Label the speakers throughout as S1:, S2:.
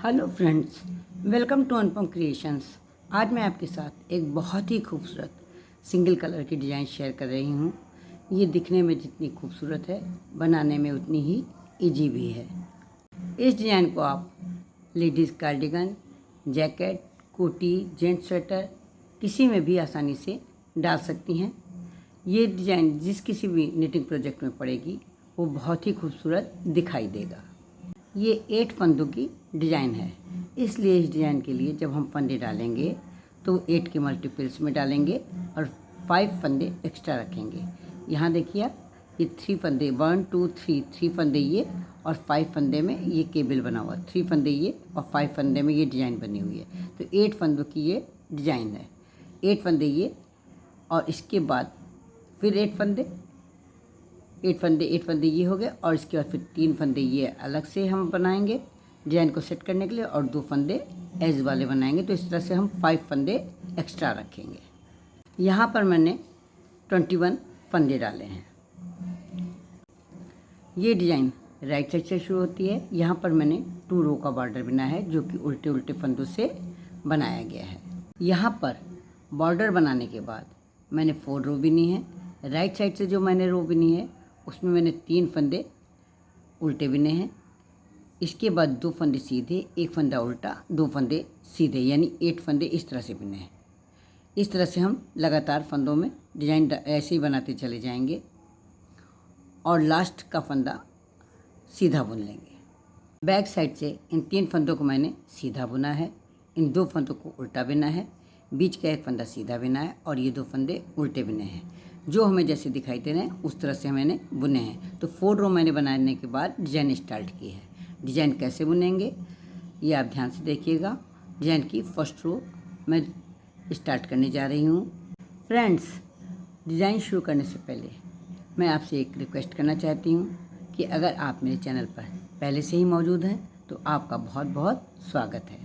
S1: Hello friends, welcome to Anupam creations. आज मैं आपके साथ एक बहुत ही खूबसूरत सिंगल कलर की डिज़ाइन शेयर कर रही हूँ। ये दिखने में जितनी खूबसूरत है, बनाने में उतनी ही इजी भी है। इस डिज़ाइन को आप लेडीज़ कार्डिगन, जैकेट, कोटी, जेंट्स स्वेटर किसी में भी आसानी से डाल सकती हैं। ये डिज़ाइन जिस किसी भी निटिंग प्रोजेक्ट में पड़ेगी वो बहुत ही खूबसूरत दिखाई देगा। ये 8 फंदों की डिज़ाइन है, इसलिए इस डिज़ाइन के लिए जब हम फंदे डालेंगे तो 8 के मल्टीपल्स में डालेंगे और 5 फंदे एक्स्ट्रा रखेंगे। यहाँ देखिए आप, ये 3 फंदे 1 2 3 फंदे ये और 5 फंदे में ये केबल बना हुआ है। 3 फंदे ये और 5 फंदे में ये डिज़ाइन बनी हुई है। तो 8 फंदों की ये डिज़ाइन है। 8 फंदे ये और इसके बाद फिर 8 फंदे ये हो गए और इसके बाद फिर 3 फंदे ये अलग से हम बनाएंगे डिज़ाइन को सेट करने के लिए और 2 फंदे एज वाले बनाएंगे। तो इस तरह से हम 5 फंदे एक्स्ट्रा रखेंगे। यहाँ पर मैंने 21 फंदे डाले हैं। ये डिज़ाइन राइट साइड से शुरू होती है। यहाँ पर मैंने 2 रो का बॉर्डर बनाया है जो कि उल्टे उल्टे फंदों से बनाया गया है। यहाँ पर बॉर्डर बनाने के बाद मैंने 4 रो बिनी है। राइट साइड से जो मैंने रो बिनी है उसमें मैंने 3 फंदे उल्टे बिने हैं। इसके बाद 2 फंदे सीधे, 1 फंदा उल्टा, 2 फंदे सीधे, यानी 8 फंदे इस तरह से बिने हैं। इस तरह से हम लगातार फंदों में डिज़ाइन ऐसे ही बनाते चले जाएंगे और लास्ट का फंदा सीधा बुन लेंगे। बैक साइड से इन 3 फंदों को मैंने सीधा बुना है, इन 2 फंदों को उल्टा बिना है, बीच का 1 फंदा सीधा बिना है और ये 2 फंदे उल्टे बिने हैं। जो हमें जैसे दिखाई दे रहे हैं उस तरह से मैंने बुने हैं। तो 4 रो मैंने बनाने के बाद डिज़ाइन स्टार्ट की है। डिज़ाइन कैसे बुनेंगे ये आप ध्यान से देखिएगा। डिज़ाइन की फर्स्ट रो मैं स्टार्ट करने जा रही हूँ। फ्रेंड्स, डिज़ाइन शुरू करने से पहले मैं आपसे एक रिक्वेस्ट करना चाहती हूँ कि अगर आप मेरे चैनल पर पहले से ही मौजूद हैं तो आपका बहुत बहुत स्वागत है।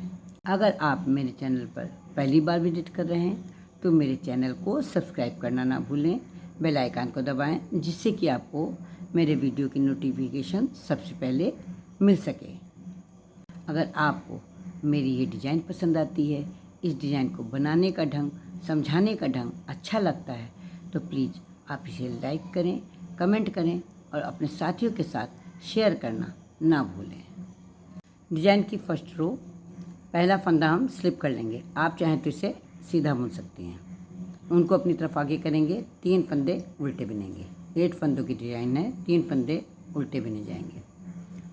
S1: अगर आप मेरे चैनल पर पहली बार विजिट कर रहे हैं तो मेरे चैनल को सब्सक्राइब करना ना भूलें, बेल आइकन को दबाएं जिससे कि आपको मेरे वीडियो की नोटिफिकेशन सबसे पहले मिल सके। अगर आपको मेरी ये डिज़ाइन पसंद आती है, इस डिज़ाइन को बनाने का ढंग, समझाने का ढंग अच्छा लगता है तो प्लीज़ आप इसे लाइक करें, कमेंट करें और अपने साथियों के साथ शेयर करना ना भूलें। डिज़ाइन की फर्स्ट रो पहला फंदा हम स्लिप कर लेंगे। आप चाहें तो इसे सीधा बुन सकती हैं। उनको अपनी तरफ आगे करेंगे, 3 फंदे उल्टे बिनेंगे। 8 फंदों की डिज़ाइन है, 3 फंदे उल्टे बिने जाएंगे।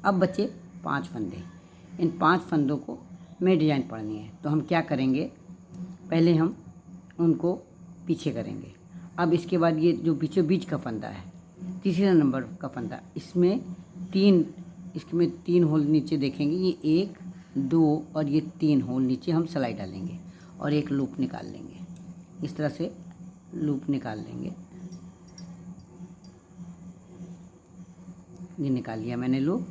S1: अब बचे 5 फंदे। इन 5 फंदों को में डिज़ाइन पढ़नी है तो हम क्या करेंगे, पहले हम उनको पीछे करेंगे। अब इसके बाद ये जो बीचों बीच का फंदा है, तीसरा नंबर का फंदा, इसमें 3 होल नीचे देखेंगे। ये 1 2 और ये 3 होल नीचे हम सिलाई डालेंगे और एक लूप निकाल लेंगे। इस तरह से लूप निकाल लेंगे। ये निकाल लिया मैंने लूप।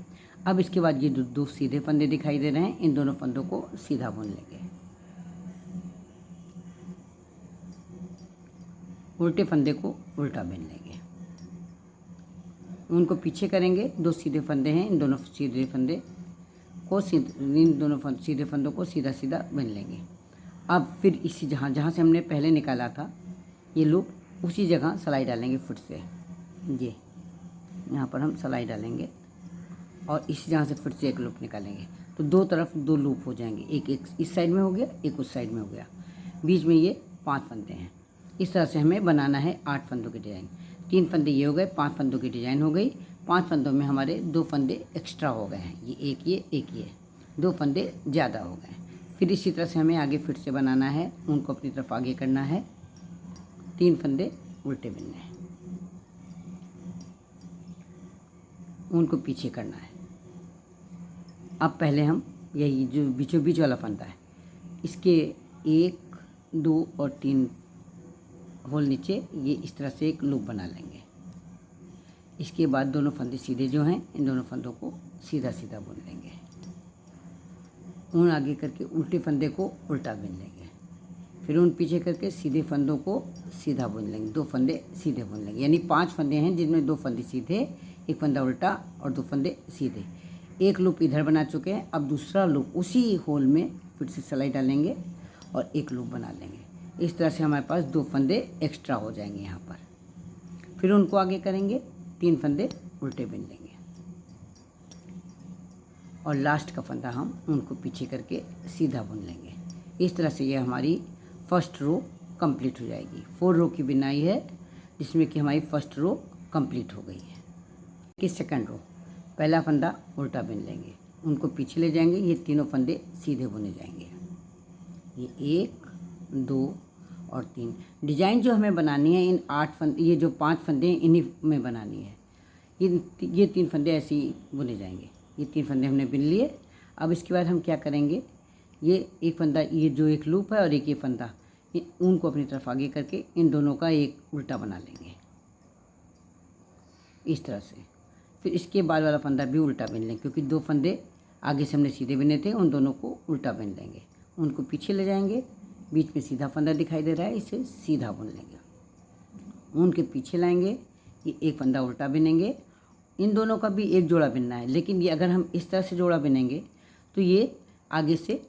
S1: अब इसके बाद ये 2 सीधे फंदे दिखाई दे रहे हैं, इन दोनों फंदों को सीधा बुन लेंगे। उल्टे फंदे को उल्टा बुन लेंगे। उनको पीछे करेंगे। 2 सीधे फंदे हैं, इन दोनों सीधे फंदों को सीधा सीधा बुन लेंगे। अब फिर इसी जहाँ से हमने पहले निकाला था ये लूप, उसी जगह सिलाई डालेंगे फिर से। ये यहाँ पर हम सिलाई डालेंगे और इसी जगह से फिर से एक लूप निकालेंगे। तो 2 तरफ 2 लूप हो जाएंगे। एक इस साइड में हो गया, एक उस साइड में हो गया। बीच में ये 5 फंदे हैं। इस तरह से हमें बनाना है 8 फंदों की डिज़ाइन। 3 फंदे ये हो गए, 5 फंदों की डिज़ाइन हो गई। 5 फंदों में हमारे 2 फंदे एक्स्ट्रा हो गए हैं। ये एक ये 2 फंदे ज़्यादा हो गए। फिर इसी तरह से हमें आगे फिर से बनाना है। उनको अपनी तरफ आगे करना है, 3 फंदे उल्टे बिनने हैं, उनको पीछे करना है। अब पहले हम यही जो बीचों बीच वाला फंदा है, इसके 1 2 और 3 होल नीचे ये इस तरह से एक लूप बना लेंगे। इसके बाद दोनों फंदे सीधे जो हैं, इन दोनों फंदों को सीधा सीधा बुन लेंगे। ऊन आगे करके उल्टे फंदे को उल्टा बुन लेंगे। फिर ऊन पीछे करके सीधे फंदों को सीधा बुन लेंगे। 2 फंदे सीधे बुन लेंगे। यानी 5 फंदे हैं जिनमें 2 फंदे सीधे, 1 फंदा उल्टा और 2 फंदे सीधे। एक लूप इधर बना चुके हैं, अब दूसरा लूप उसी होल में फिर से सिलाई डालेंगे और एक लूप बना लेंगे। इस तरह से हमारे पास 2 फंदे एक्स्ट्रा हो जाएंगे यहाँ पर। फिर उनको आगे करेंगे, 3 फंदे उल्टे बिन लेंगे और लास्ट का फंदा हम उनको पीछे करके सीधा बुन लेंगे। इस तरह से ये हमारी फर्स्ट रो कंप्लीट हो जाएगी। 4 रो की बिनाई है जिसमें कि हमारी फर्स्ट रो कंप्लीट हो गई है। कि सेकंड रो, पहला फंदा उल्टा बिन लेंगे, उनको पीछे ले जाएंगे, ये तीनों फंदे सीधे बुने जाएंगे। ये 1, 2 और 3। डिजाइन जो हमें बनानी है इन 8 फंदे, ये जो 5 फंदे हैं इन्हीं में बनानी है। ये 3 फंदे ऐसे ही बुने जाएंगे। ये 3 फंदे हमने बिन लिए। अब इसके बाद हम क्या करेंगे, ये एक फंदा, ये जो एक लूप है और एक ये फंदा, उनको अपनी तरफ आगे करके इन दोनों का एक उल्टा बना लेंगे इस तरह से। फिर इसके बाद वाला फंदा भी उल्टा बिन लेंगे, क्योंकि 2 फंदे आगे से हमने सीधे बिने थे, उन दोनों को उल्टा बिन लेंगे। उनको पीछे ले जाएंगे, बीच में सीधा फंदा दिखाई दे रहा है, इसे सीधा बुन लेंगे। उनके पीछे लाएंगे, ये एक फंदा उल्टा बिनेंगे। इन दोनों का भी एक जोड़ा बिनना है, लेकिन ये अगर हम इस तरह से जोड़ा बिनेंगे तो ये आगे से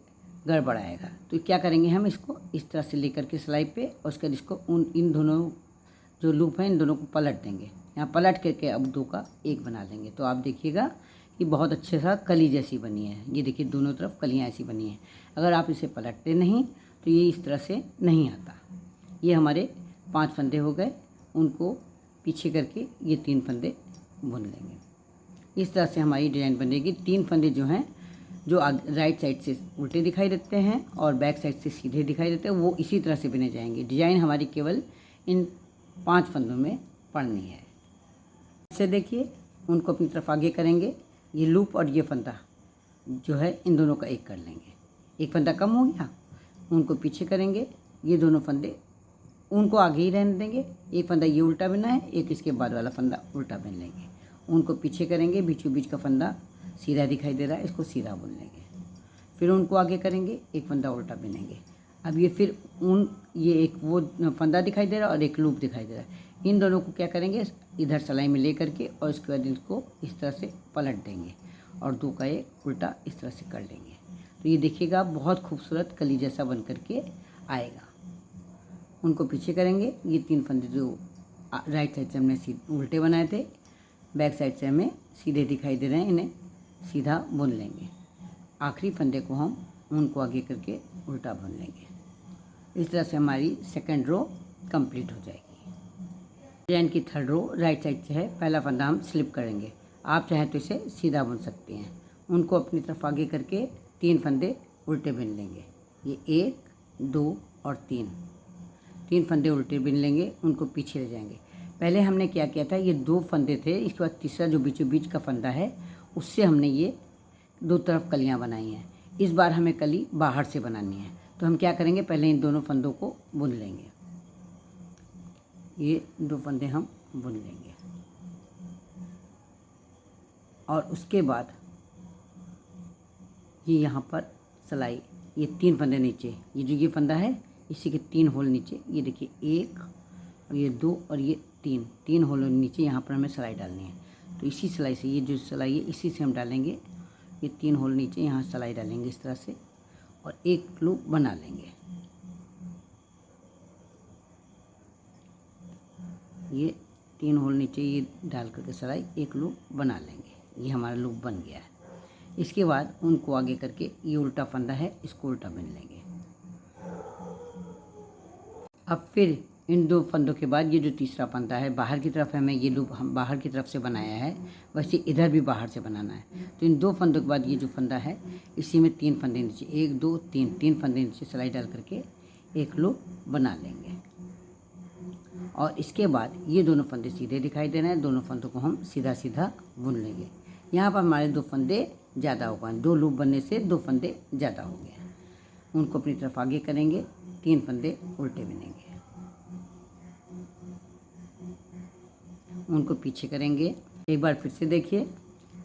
S1: गड़बड़ आएगा। तो क्या करेंगे, हम इसको इस तरह से लेकर के सिलाई पे और उसके बाद इसको इन दोनों जो लूप हैं इन दोनों को पलट देंगे। यहाँ पलट करके अब 2 का 1 बना लेंगे। तो आप देखिएगा कि बहुत अच्छे सा कली जैसी बनी है। ये देखिए दोनों तरफ कलियाँ ऐसी बनी हैं। अगर आप इसे पलटते नहीं तो ये इस तरह से नहीं आता। ये हमारे 5 फंदे हो गए, उनको पीछे करके ये 3 फंदे बुन लेंगे। इस तरह से हमारी डिज़ाइन बनेगी। 3 फंदे जो हैं, जो राइट साइड से उल्टे दिखाई देते हैं और बैक साइड से सीधे दिखाई देते हैं, वो इसी तरह से बिने जाएंगे। डिज़ाइन हमारी केवल इन 5 फंदों में पड़नी है। इसे देखिए, उनको अपनी तरफ आगे करेंगे, ये लूप और ये फंदा जो है इन दोनों का एक कर लेंगे। एक फंदा कम हो गया, उनको पीछे करेंगे, ये दोनों फंदे उनको आगे ही रहने देंगे। एक फंदा ये उल्टा बिना है, एक इसके बाद वाला फंदा उल्टा बिन लेंगे। उनको पीछे करेंगे, बीचों बीच का फंदा सीधा दिखाई दे रहा है, इसको सीधा बुन लेंगे। फिर उनको आगे करेंगे, एक फंदा उल्टा बिनेंगे। अब ये फिर ये एक वो फंदा दिखाई दे रहा है और एक लूप दिखाई दे रहा है। इन दोनों को क्या करेंगे, इधर सिलाई में ले करके और उसके बाद इसको इस तरह से पलट देंगे और 2 का 1 उल्टा इस तरह से कर लेंगे। तो ये देखिएगा बहुत खूबसूरत कली जैसा बन करके आएगा। उनको पीछे करेंगे, ये 3 फंदे जो राइट साइड से हमने उल्टे बनाए थे, बैक साइड से हमें सीधे दिखाई दे रहे हैं, इन्हें सीधा बुन लेंगे। आखिरी फंदे को हम उनको आगे करके उल्टा बुन लेंगे। इस तरह से हमारी सेकंड रो कंप्लीट हो जाएगी। डिजाइन की थर्ड रो राइट साइड से है। पहला फंदा हम स्लिप करेंगे, आप चाहें तो इसे सीधा बुन सकते हैं। उनको अपनी तरफ आगे करके 3 फंदे उल्टे बिन लेंगे। ये 1, 2 और 3 फंदे उल्टे बिन लेंगे, उनको पीछे ले जाएंगे। पहले हमने क्या किया था, ये 2 फंदे थे, इसके बाद तीसरा जो बीचों बीच का फंदा है उससे हमने ये 2 तरफ कलियां बनाई हैं। इस बार हमें कली बाहर से बनानी है, तो हम क्या करेंगे, पहले इन दोनों फंदों को बुन लेंगे। ये 2 फंदे हम बुन लेंगे और उसके बाद ये यहाँ पर सिलाई, ये 3 फंदे नीचे, ये जो ये फंदा है इसी के 3 होल नीचे, ये देखिए 1 और ये 2 और ये 3 होल नीचे, यहाँ पर हमें सिलाई डालनी है। तो इसी सिलाई से, ये जो सिलाई है इसी से हम डालेंगे, ये 3 होल नीचे यहाँ सिलाई डालेंगे इस तरह से और एक लूप बना लेंगे। ये 3 होल नीचे ये डाल करके सिलाई एक लूप बना लेंगे। ये हमारा लूप बन गया है। इसके बाद उनको आगे करके ये उल्टा फंदा है, इसको उल्टा बिन लेंगे। अब फिर इन 2 फंदों के बाद ये जो तीसरा फंदा है, बाहर की तरफ हमें ये लूप हम बाहर की तरफ से बनाया है, वैसे इधर भी बाहर से बनाना है। तो इन 2 फंदों के बाद ये जो फंदा है इसी में 3 फंदे नीचे, 1, 2, 3 फंदे नीचे सिलाई डाल करके एक लूप बना लेंगे। और इसके बाद ये दोनों फंदे सीधे दिखाई दे रहे हैं, दोनों फंदों को हम सीधा सीधा बुन लेंगे। यहाँ पर हमारे 2 फंदे ज़्यादा हो गए, 2 लूप बनने से 2 फंदे ज़्यादा हो गए। उनको अपनी तरफ आगे करेंगे, 3 फंदे उल्टे बिनेंगे, उनको पीछे करेंगे। एक बार फिर से देखिए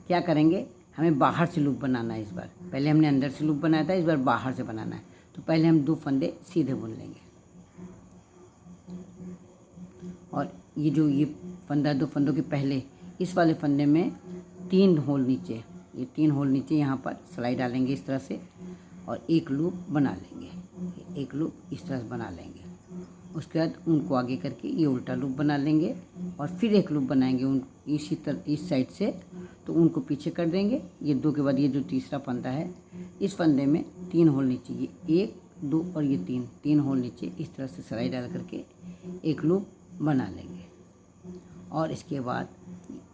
S1: क्या करेंगे, हमें बाहर से लूप बनाना है इस बार। पहले हमने अंदर से लूप बनाया था, इस बार बाहर से बनाना है। तो पहले हम 2 फंदे सीधे बुन लेंगे और ये जो ये फंदा 2 फंदों के पहले इस वाले फंदे में 3 होल नीचे, ये 3 होल नीचे यहाँ पर सिलाई डालेंगे इस तरह से और एक लूप बना लेंगे, एक लूप इस तरह से बना लेंगे। उसके बाद उनको आगे करके ये उल्टा लूप बना लेंगे और फिर एक लूप बनाएंगे उन इसी तरह इस साइड से, तो उनको पीछे कर देंगे। ये 2 के बाद ये जो तीसरा फंदा है, इस फंदे में 3 होल नीचे, ये 1 2 और ये 3 होल नीचे इस तरह से सिलाई डाल करके एक लूप बना लेंगे और इसके बाद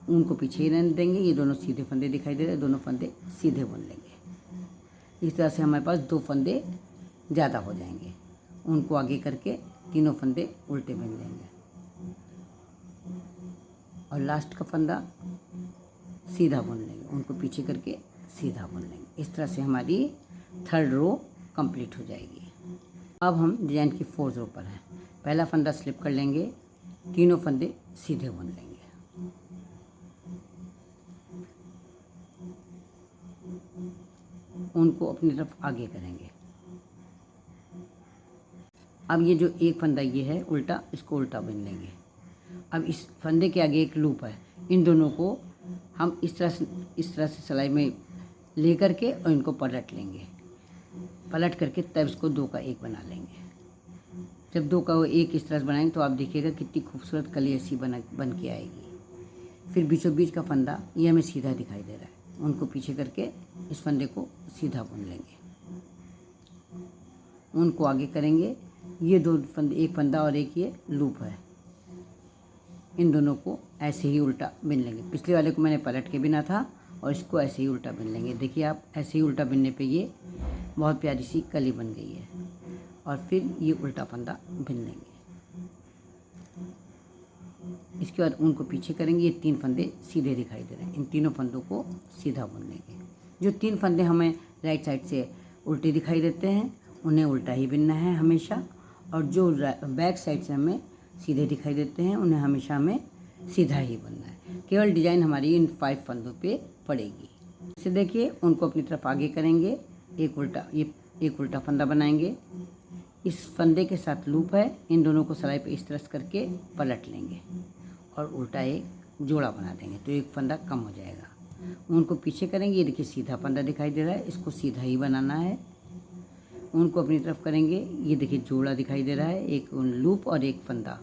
S1: उनको पीछे ही रहने देंगे। ये दोनों सीधे फंदे दिखाई दे रहे हैं, दोनों फंदे सीधे बुन लेंगे। इस तरह से हमारे पास 2 फंदे ज़्यादा हो जाएंगे। उनको आगे करके तीनों फंदे उल्टे बुन लेंगे और लास्ट का फंदा सीधा बुन लेंगे, उनको पीछे करके सीधा बुन लेंगे। इस तरह से हमारी 3rd रो कंप्लीट हो जाएगी। अब हम डिजाइन की 4th रो पर हैं। पहला फंदा स्लिप कर लेंगे, तीनों फंदे सीधे बुन लेंगे। उनको अपनी तरफ आगे करेंगे। अब ये जो एक फंदा ये है उल्टा, इसको उल्टा बुन लेंगे। अब इस फंदे के आगे एक लूप है, इन दोनों को हम इस तरह से सिलाई में ले करके और इनको पलट लेंगे। पलट करके तब इसको 2 का 1 बना लेंगे। जब 2 का 1 इस तरह से बनाएंगे तो आप देखिएगा कितनी खूबसूरत कली ऐसी बन के आएगी। फिर बीचों बीच का फंदा ये हमें सीधा दिखाई दे रहा है, उनको पीछे करके इस फंदे को सीधा बुन लेंगे। उनको आगे करेंगे। ये 2 फंदे, एक फंदा और एक ये लूप है, इन दोनों को ऐसे ही उल्टा बुन लेंगे। पिछले वाले को मैंने पलट के बिना था और इसको ऐसे ही उल्टा बुन लेंगे। देखिए आप, ऐसे ही उल्टा बुनने पे ये बहुत प्यारी सी कली बन गई है। और फिर ये उल्टा फंदा बुन लेंगे। इसके बाद उनको पीछे करेंगे। ये 3 फंदे सीधे दिखाई दे रहे हैं, इन तीनों फंदों को सीधा बुन लेंगे। जो 3 फंदे हमें राइट साइड से उल्टे दिखाई देते हैं उन्हें उल्टा ही बुनना है हमेशा, और जो बैक साइड से हमें सीधे दिखाई देते हैं उन्हें हमेशा हमें सीधा ही बुनना है। केवल डिजाइन हमारी इन 5 फंदों पे पड़ेगी। इसे देखिए, उनको अपनी तरफ आगे करेंगे, एक उल्टा फंदा बनाएंगे। इस फंदे के साथ लूप है, इन दोनों को सिलाई पे इस तरह से करके पलट लेंगे और उल्टा एक जोड़ा बना देंगे, तो एक फंदा कम हो जाएगा। उनको पीछे करेंगे। ये देखिए सीधा फंदा दिखाई दे रहा है, इसको सीधा ही बनाना है। उनको अपनी तरफ करेंगे। ये देखिए जोड़ा दिखाई दे रहा है, एक लूप और एक फंदा,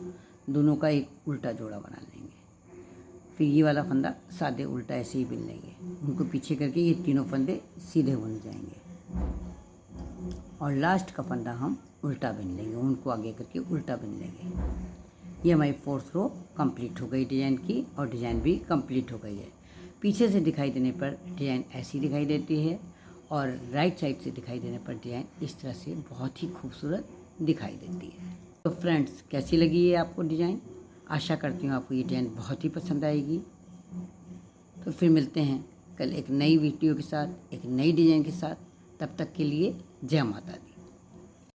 S1: दोनों का एक उल्टा जोड़ा बना लेंगे। फिर ये वाला फंदा सादे उल्टा ऐसे ही बुन लेंगे। उनको पीछे करके ये तीनों फंदे सीधे बुन जाएंगे और लास्ट का फंदा हम उल्टा बुन लेंगे। उनको आगे करके उल्टा बुन लेंगे। ये हमारी 4th रो कंप्लीट हो गई डिजाइन की, और डिजाइन भी कंप्लीट हो गई है। पीछे से दिखाई देने पर डिजाइन ऐसी दिखाई देती है और राइट साइड से दिखाई देने पर डिजाइन इस तरह से बहुत ही खूबसूरत दिखाई देती है। तो फ्रेंड्स, कैसी लगी ये आपको डिजाइन? आशा करती हूँ आपको ये डिजाइन बहुत ही पसंद आएगी। तो फिर मिलते हैं कल एक नई वीडियो के साथ, एक नई डिजाइन के साथ। तब तक के लिए जय माता दी।